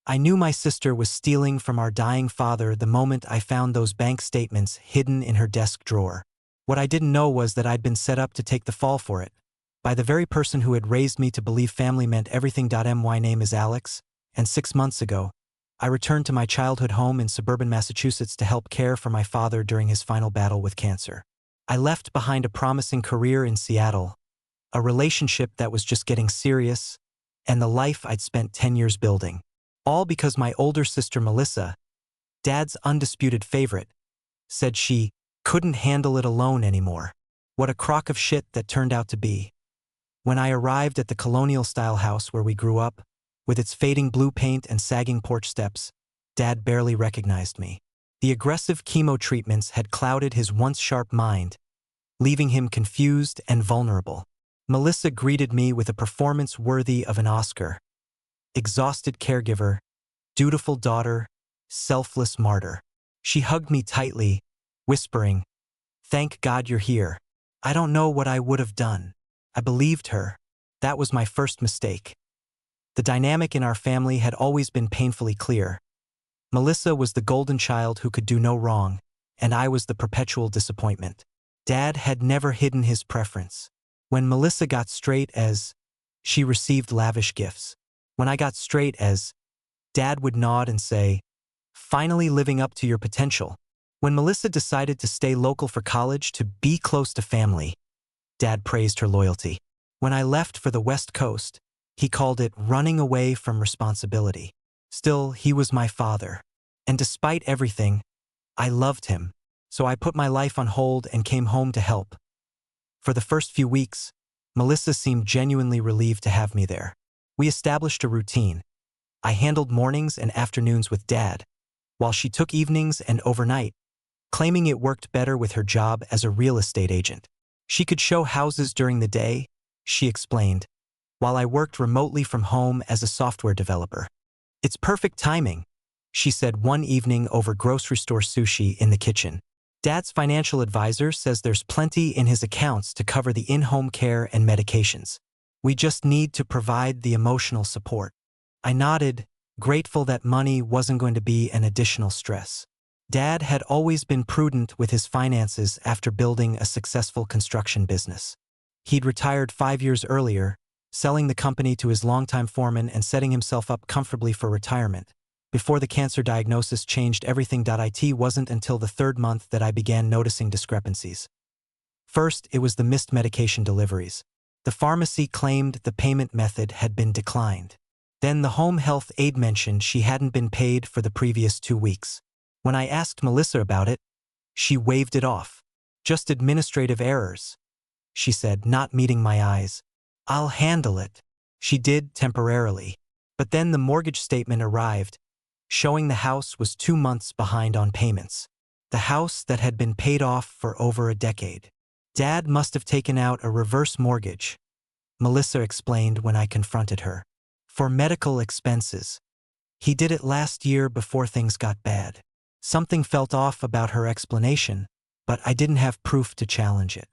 I knew my sister was stealing from our dying father the moment I found those bank statements hidden in her desk drawer. What I didn't know was that I'd been set up to take the fall for it, by the very person who had raised me to believe family meant everything. My name is Alex, and 6 months ago, I returned to my childhood home in suburban Massachusetts to help care for my father during his final battle with cancer. I left behind a promising career in Seattle, a relationship that was just getting serious, and the life I'd spent 10 years building. All because my older sister Melissa, Dad's undisputed favorite, said she couldn't handle it alone anymore. What a crock of shit that turned out to be. When I arrived at the colonial-style house where we grew up, with its fading blue paint and sagging porch steps, Dad barely recognized me. The aggressive chemo treatments had clouded his once sharp mind, leaving him confused and vulnerable. Melissa greeted me with a performance worthy of an Oscar. Exhausted caregiver, dutiful daughter, selfless martyr. She hugged me tightly, whispering, "Thank God you're here." I don't know what I would have done. I believed her. That was my first mistake. The dynamic in our family had always been painfully clear. Melissa was the golden child who could do no wrong, and I was the perpetual disappointment. Dad had never hidden his preference. When Melissa got straight A's, she received lavish gifts. When I got straight A's, Dad would nod and say, "Finally living up to your potential." When Melissa decided to stay local for college to be close to family, Dad praised her loyalty. When I left for the West Coast, he called it running away from responsibility. Still, he was my father. And despite everything, I loved him. So I put my life on hold and came home to help. For the first few weeks, Melissa seemed genuinely relieved to have me there. We established a routine. I handled mornings and afternoons with Dad, while she took evenings and overnight, claiming it worked better with her job as a real estate agent. She could show houses during the day, she explained, while I worked remotely from home as a software developer. "It's perfect timing," she said one evening over grocery store sushi in the kitchen. Dad's financial advisor says there's plenty in his accounts to cover the in-home care and medications. We just need to provide the emotional support. I nodded, grateful that money wasn't going to be an additional stress. Dad had always been prudent with his finances after building a successful construction business. He'd retired 5 years earlier, selling the company to his longtime foreman and setting himself up comfortably for retirement. Before the cancer diagnosis changed everything. It wasn't until the 3rd month that I began noticing discrepancies. First, it was the missed medication deliveries. The pharmacy claimed the payment method had been declined. Then the home health aide mentioned she hadn't been paid for the previous 2 weeks. When I asked Melissa about it, she waved it off. "Just administrative errors," she said, not meeting my eyes. "I'll handle it." She did temporarily. But then the mortgage statement arrived, showing the house was 2 months behind on payments. The house that had been paid off for over a decade. Dad must have taken out a reverse mortgage, Melissa explained when I confronted her. For medical expenses. He did it last year before things got bad. Something felt off about her explanation, but I didn't have proof to challenge it.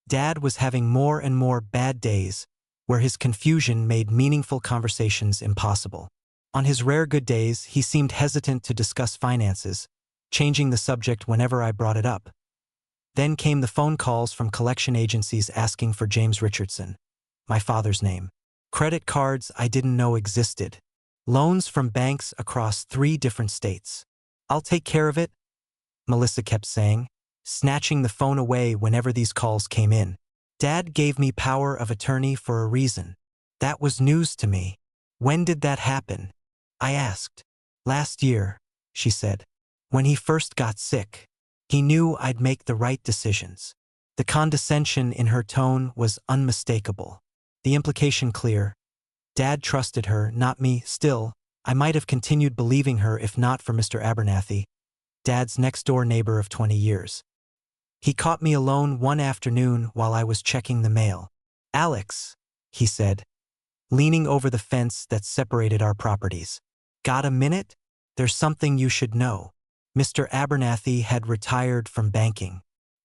Dad was having more and more bad days, where his confusion made meaningful conversations impossible. On his rare good days, he seemed hesitant to discuss finances, changing the subject whenever I brought it up. Then came the phone calls from collection agencies asking for James Richardson, my father's name. Credit cards I didn't know existed. Loans from banks across 3 different states. "I'll take care of it," Melissa kept saying, snatching the phone away whenever these calls came in. Dad gave me power of attorney for a reason. That was news to me. "When did that happen?" I asked. "Last year," she said. "When he first got sick. He knew I'd make the right decisions." The condescension in her tone was unmistakable. The implication clear. Dad trusted her, not me. Still, I might have continued believing her if not for Mr. Abernathy, Dad's next-door neighbor of 20 years. He caught me alone one afternoon while I was checking the mail. "Alex," he said, leaning over the fence that separated our properties. "Got a minute? There's something you should know." Mr. Abernathy had retired from banking.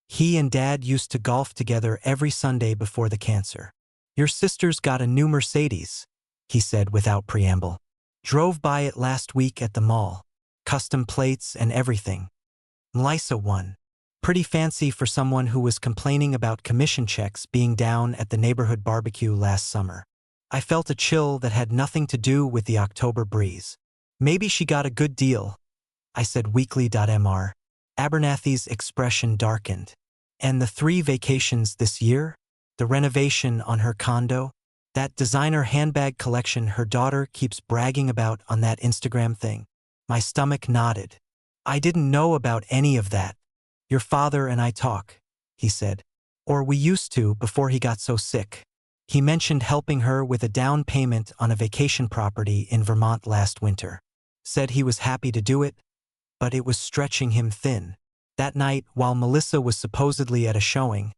He and Dad used to golf together every Sunday before the cancer. "Your sister's got a new Mercedes," he said without preamble. Drove by it last week at the mall. Custom plates and everything. Melissa won. Pretty fancy for someone who was complaining about commission checks being down at the neighborhood barbecue last summer. I felt a chill that had nothing to do with the October breeze. Maybe she got a good deal, I said weakly.mr. Abernathy's expression darkened. And the 3 vacations this year? The renovation on her condo? That designer handbag collection her daughter keeps bragging about on that Instagram thing? My stomach nodded. I didn't know about any of that. Your father and I talk, he said. Or we used to before he got so sick. He mentioned helping her with a down payment on a vacation property in Vermont last winter. Said he was happy to do it, but it was stretching him thin. That night, while Melissa was supposedly at a showing,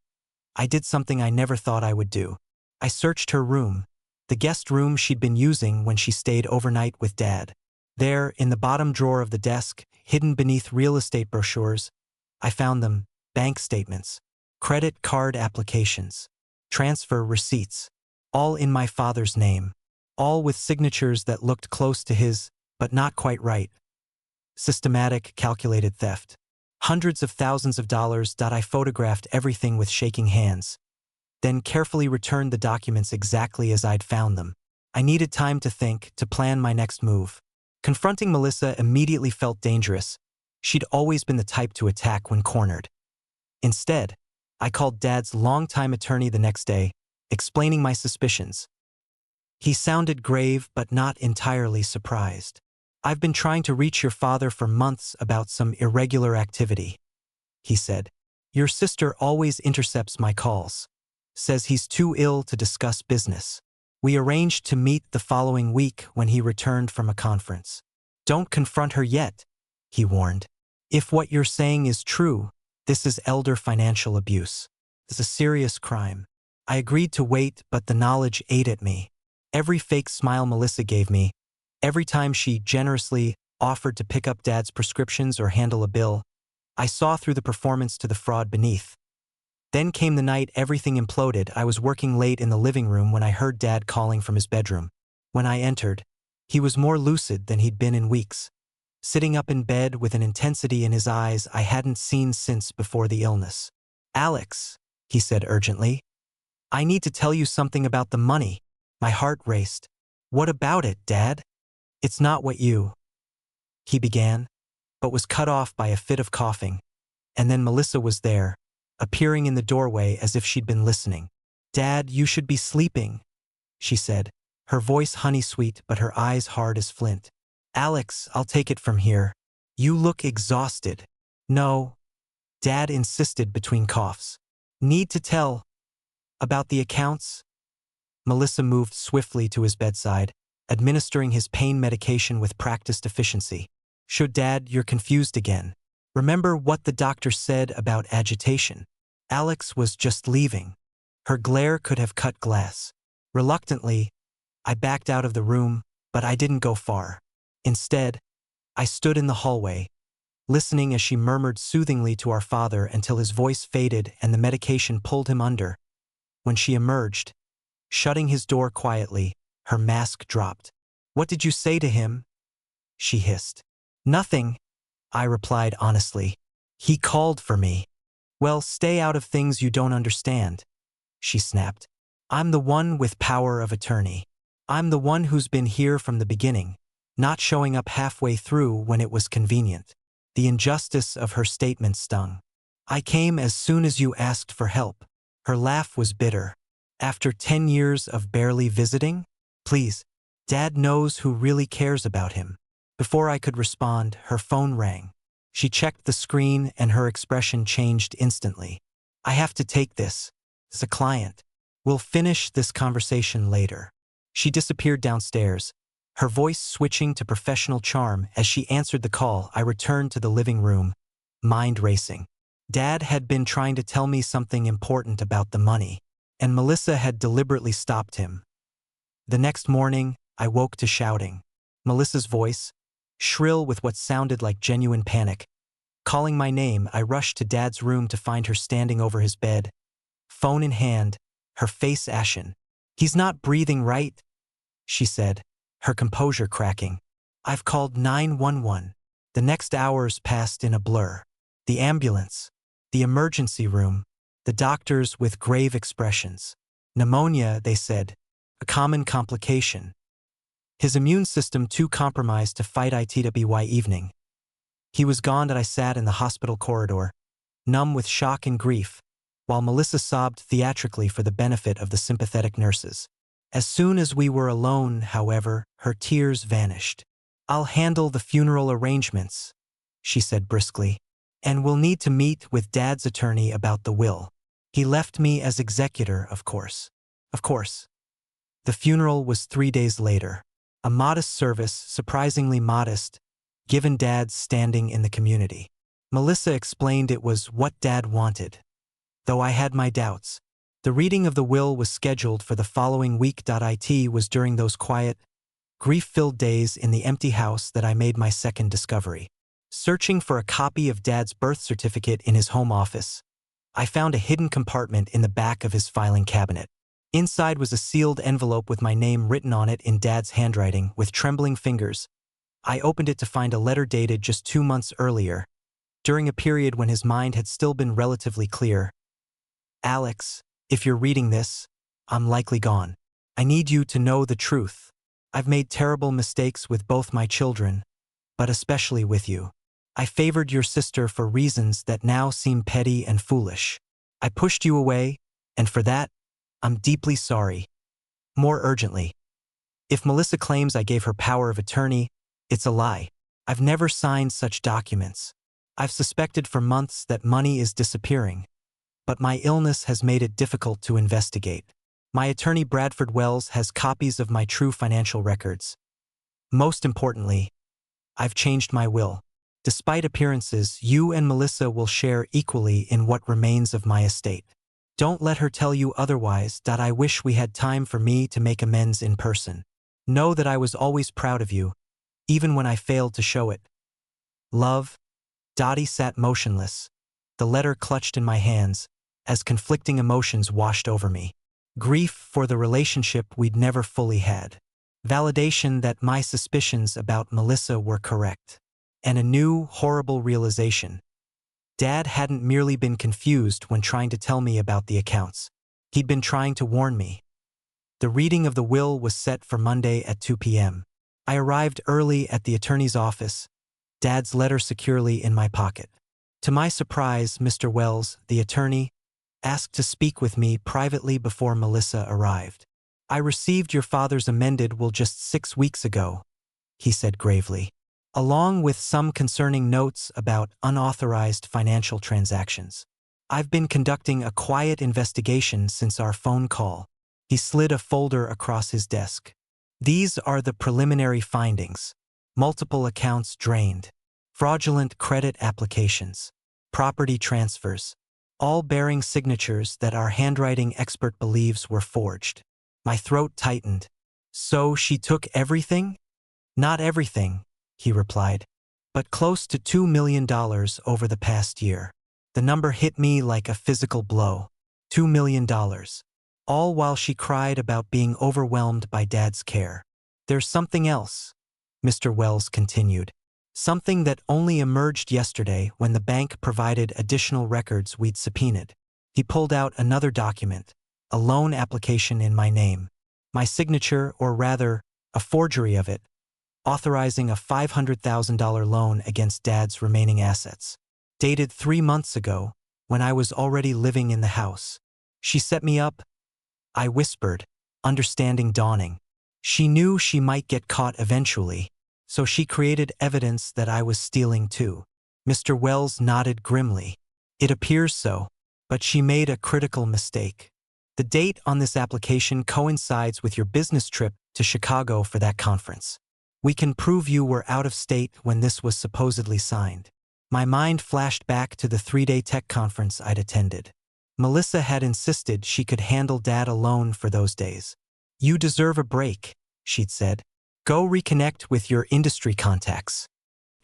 I did something I never thought I would do. I searched her room, the guest room she'd been using when she stayed overnight with Dad. There, in the bottom drawer of the desk, hidden beneath real estate brochures, I found them: bank statements, credit card applications, transfer receipts, all in my father's name, all with signatures that looked close to his, but not quite right. Systematic, calculated theft. Hundreds of thousands of dollars. I photographed everything with shaking hands, then carefully returned the documents exactly as I'd found them. I needed time to think, to plan my next move. Confronting Melissa immediately felt dangerous. She'd always been the type to attack when cornered. Instead, I called Dad's longtime attorney the next day, explaining my suspicions. He sounded grave but not entirely surprised. I've been trying to reach your father for months about some irregular activity, he said. Your sister always intercepts my calls. Says he's too ill to discuss business. We arranged to meet the following week when he returned from a conference. Don't confront her yet, he warned. If what you're saying is true, this is elder financial abuse. It's a serious crime. I agreed to wait, but the knowledge ate at me. Every fake smile Melissa gave me, every time she generously offered to pick up Dad's prescriptions or handle a bill, I saw through the performance to the fraud beneath. Then came the night everything imploded. I was working late in the living room when I heard Dad calling from his bedroom. When I entered, he was more lucid than he'd been in weeks, sitting up in bed with an intensity in his eyes I hadn't seen since before the illness. Alex, he said urgently, I need to tell you something about the money. My heart raced. What about it, Dad? It's not what you, he began, but was cut off by a fit of coughing. And then Melissa was there, appearing in the doorway as if she'd been listening. Dad, you should be sleeping, she said, her voice honey-sweet but her eyes hard as flint. Alex, I'll take it from here. You look exhausted. No, Dad insisted between coughs. Need to tell about the accounts? Melissa moved swiftly to his bedside, administering his pain medication with practiced efficiency. Should Dad, you're confused again. Remember what the doctor said about agitation? Alex was just leaving. Her glare could have cut glass. Reluctantly, I backed out of the room, but I didn't go far. Instead, I stood in the hallway, listening as she murmured soothingly to our father until his voice faded and the medication pulled him under. When she emerged, shutting his door quietly, her mask dropped. What did you say to him? She hissed. Nothing, I replied honestly. He called for me. Well, stay out of things you don't understand, she snapped. I'm the one with power of attorney. I'm the one who's been here from the beginning, not showing up halfway through when it was convenient. The injustice of her statement stung. I came as soon as you asked for help. Her laugh was bitter. After 10 years of barely visiting? Please, Dad knows who really cares about him. Before I could respond, her phone rang. She checked the screen and her expression changed instantly. I have to take this. It's a client. We'll finish this conversation later. She disappeared downstairs, her voice switching to professional charm. As she answered the call, I returned to the living room, mind racing. Dad had been trying to tell me something important about the money, and Melissa had deliberately stopped him. The next morning, I woke to shouting. Melissa's voice, shrill with what sounded like genuine panic. Calling my name, I rushed to Dad's room to find her standing over his bed, phone in hand, her face ashen. He's not breathing right, she said, her composure cracking. "I've called 911. The next hours passed in a blur. The ambulance, the emergency room, the doctors with grave expressions. Pneumonia, they said, a common complication. His immune system too compromised to fight itby evening. He was gone and I sat in the hospital corridor, numb with shock and grief, while Melissa sobbed theatrically for the benefit of the sympathetic nurses. As soon as we were alone, however, her tears vanished. "I'll handle the funeral arrangements," she said briskly, "and we'll need to meet with Dad's attorney about the will. He left me as executor, of course." Of course. The funeral was 3 days later. A modest service, surprisingly modest, given Dad's standing in the community. Melissa explained it was what Dad wanted, though I had my doubts. The reading of the will was scheduled for the following week. It was during those quiet, grief-filled days in the empty house that I made my second discovery. Searching for a copy of Dad's birth certificate in his home office, I found a hidden compartment in the back of his filing cabinet. Inside was a sealed envelope with my name written on it in Dad's handwriting. With trembling fingers, I opened it to find a letter dated just 2 months earlier, during a period when his mind had still been relatively clear. "Alex, if you're reading this, I'm likely gone. I need you to know the truth. I've made terrible mistakes with both my children, but especially with you. I favored your sister for reasons that now seem petty and foolish. I pushed you away, and for that, I'm deeply sorry. More urgently, if Melissa claims I gave her power of attorney, it's a lie. I've never signed such documents. I've suspected for months that money is disappearing, but my illness has made it difficult to investigate. My attorney Bradford Wells has copies of my true financial records. Most importantly, I've changed my will. Despite appearances, you and Melissa will share equally in what remains of my estate. Don't let her tell you otherwise. I wish we had time for me to make amends in person. Know that I was always proud of you, even when I failed to show it. Love." Dottie sat motionless, the letter clutched in my hands, as conflicting emotions washed over me. Grief for the relationship we'd never fully had. Validation that my suspicions about Melissa were correct. And a new, horrible realization. Dad hadn't merely been confused when trying to tell me about the accounts. He'd been trying to warn me. The reading of the will was set for Monday at 2 p.m. I arrived early at the attorney's office, Dad's letter securely in my pocket. To my surprise, Mr. Wells, the attorney, asked to speak with me privately before Melissa arrived. "I received your father's amended will just 6 weeks ago," he said gravely, "along with some concerning notes about unauthorized financial transactions. I've been conducting a quiet investigation since our phone call." He slid a folder across his desk. "These are the preliminary findings. Multiple accounts drained. Fraudulent credit applications. Property transfers. All bearing signatures that our handwriting expert believes were forged." My throat tightened. "So she took everything?" "Not everything," he replied, "but close to $2 million over the past year." The number hit me like a physical blow. $2 million. All while she cried about being overwhelmed by Dad's care. "There's something else," Mr. Wells continued. "Something that only emerged yesterday when the bank provided additional records we'd subpoenaed." He pulled out another document, a loan application in my name. My signature, or rather, a forgery of it, authorizing a $500,000 loan against Dad's remaining assets. Dated 3 months ago, when I was already living in the house. "She set me up," I whispered, understanding dawning. "She knew she might get caught eventually, so she created evidence that I was stealing too." Mr. Wells nodded grimly. "It appears so, but she made a critical mistake. The date on this application coincides with your business trip to Chicago for that conference. We can prove you were out of state when this was supposedly signed." My mind flashed back to the 3-day tech conference I'd attended. Melissa had insisted she could handle Dad alone for those days. "You deserve a break," she'd said. "Go reconnect with your industry contacts."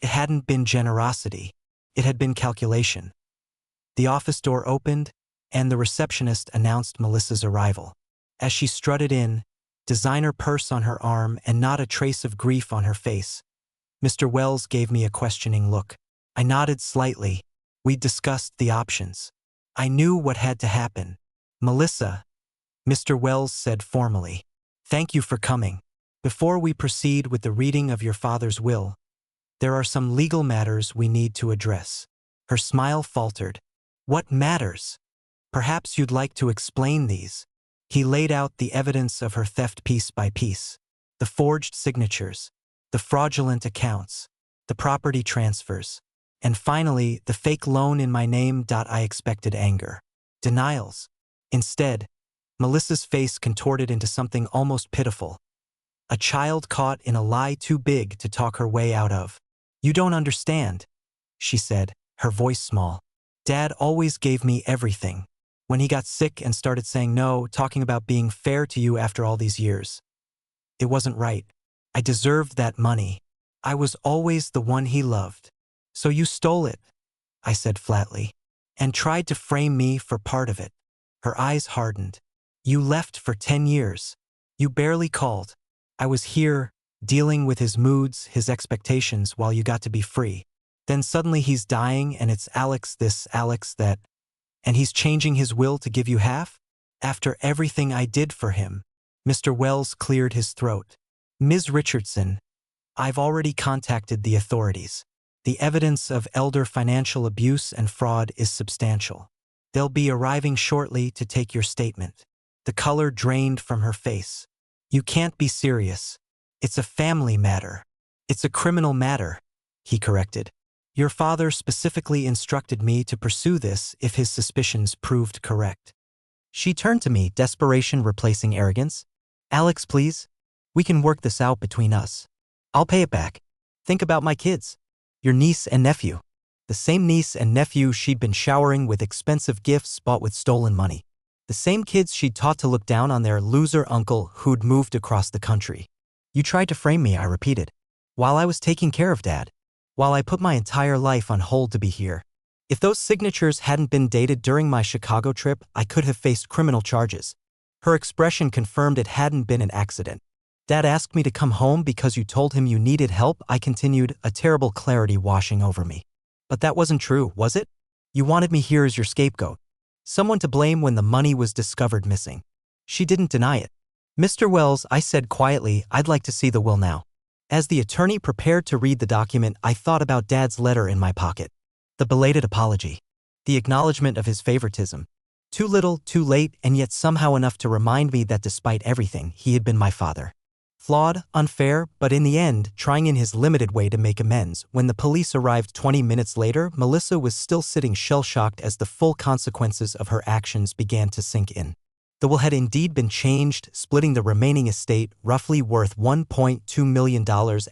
It hadn't been generosity. It had been calculation. The office door opened, and the receptionist announced Melissa's arrival. As she strutted in, designer purse on her arm, and not a trace of grief on her face. Mr. Wells gave me a questioning look. I nodded slightly. We'd discussed the options. I knew what had to happen. Melissa, Mr. Wells said formally, thank you for coming. Before we proceed with the reading of your father's will, there are some legal matters we need to address. Her smile faltered. What matters? Perhaps you'd like to explain these. He laid out the evidence of her theft piece by piece. The forged signatures, the fraudulent accounts, the property transfers, and finally, the fake loan in my name. I expected anger. Denials. Instead, Melissa's face contorted into something almost pitiful. A child caught in a lie too big to talk her way out of. You don't understand, she said, her voice small. Dad always gave me everything. When he got sick and started saying no, talking about being fair to you after all these years. It wasn't right. I deserved that money. I was always the one he loved. So you stole it, I said flatly, and tried to frame me for part of it. Her eyes hardened. You left for 10 years. You barely called. I was here, dealing with his moods, his expectations, while you got to be free. Then suddenly he's dying and it's Alex this, Alex that, and he's changing his will to give you half? After everything I did for him. Mr. Wells cleared his throat. Ms. Richardson, I've already contacted the authorities. The evidence of elder financial abuse and fraud is substantial. They'll be arriving shortly to take your statement. The color drained from her face. You can't be serious. It's a family matter. It's a criminal matter, he corrected. Your father specifically instructed me to pursue this if his suspicions proved correct. She turned to me, desperation replacing arrogance. Alex, please. We can work this out between us. I'll pay it back. Think about my kids. Your niece and nephew. The same niece and nephew she'd been showering with expensive gifts bought with stolen money. The same kids she'd taught to look down on their loser uncle who'd moved across the country. You tried to frame me, I repeated. While I was taking care of Dad. While I put my entire life on hold to be here. If those signatures hadn't been dated during my Chicago trip, I could have faced criminal charges. Her expression confirmed it hadn't been an accident. Dad asked me to come home because you told him you needed help, I continued, a terrible clarity washing over me. But that wasn't true, was it? You wanted me here as your scapegoat. Someone to blame when the money was discovered missing. She didn't deny it. Mr. Wells, I said quietly, I'd like to see the will now. As the attorney prepared to read the document, I thought about Dad's letter in my pocket. The belated apology. The acknowledgement of his favoritism. Too little, too late, and yet somehow enough to remind me that despite everything, he had been my father. Flawed, unfair, but in the end, trying in his limited way to make amends. When the police arrived 20 minutes later, Melissa was still sitting shell-shocked as the full consequences of her actions began to sink in. The will had indeed been changed, splitting the remaining estate, roughly worth $1.2 million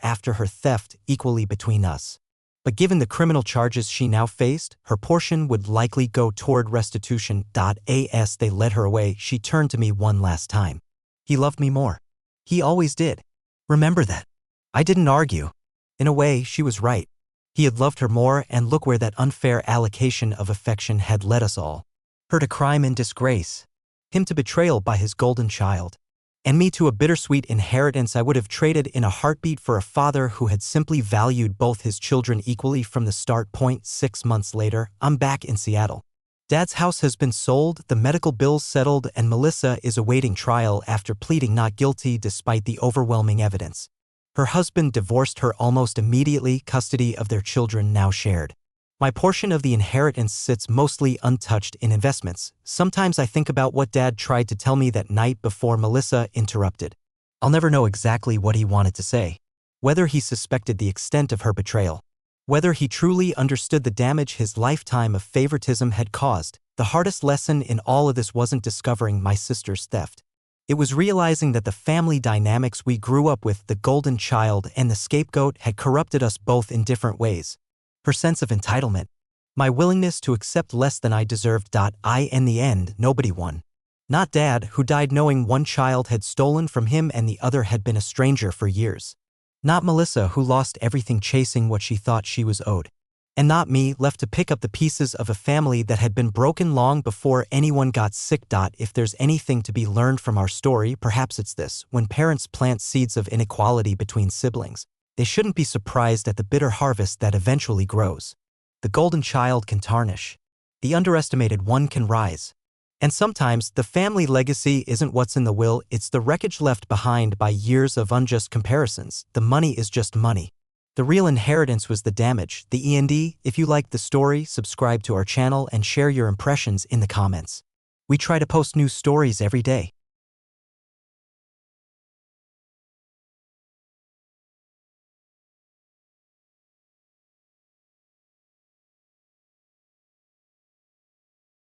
after her theft, equally between us. But given the criminal charges she now faced, her portion would likely go toward restitution. As they led her away, she turned to me one last time. He loved me more. He always did. Remember that. I didn't argue. In a way, she was right. He had loved her more, and look where that unfair allocation of affection had led us all. Her to crime and disgrace. Him to betrayal by his golden child. And me to a bittersweet inheritance I would have traded in a heartbeat for a father who had simply valued both his children equally from the start. 6 months later, I'm back in Seattle. Dad's house has been sold, the medical bills settled, and Melissa is awaiting trial after pleading not guilty despite the overwhelming evidence. Her husband divorced her almost immediately, custody of their children now shared. My portion of the inheritance sits mostly untouched in investments. Sometimes I think about what Dad tried to tell me that night before Melissa interrupted. I'll never know exactly what he wanted to say. Whether he suspected the extent of her betrayal. Whether he truly understood the damage his lifetime of favoritism had caused. The hardest lesson in all of this wasn't discovering my sister's theft. It was realizing that the family dynamics we grew up with, the golden child and the scapegoat, had corrupted us both in different ways. Her sense of entitlement. My willingness to accept less than I deserved. In the end, nobody won. Not Dad, who died knowing one child had stolen from him and the other had been a stranger for years. Not Melissa, who lost everything chasing what she thought she was owed. and not me, left to pick up the pieces of a family that had been broken long before anyone got sick. If there's anything to be learned from our story, perhaps it's this: when parents plant seeds of inequality between siblings, they shouldn't be surprised at the bitter harvest that eventually grows. The golden child can tarnish. The underestimated one can rise. And sometimes, the family legacy isn't what's in the will, it's the wreckage left behind by years of unjust comparisons. The money is just money. The real inheritance was the damage. The end. If you liked the story, subscribe to our channel and share your impressions in the comments. We try to post new stories every day.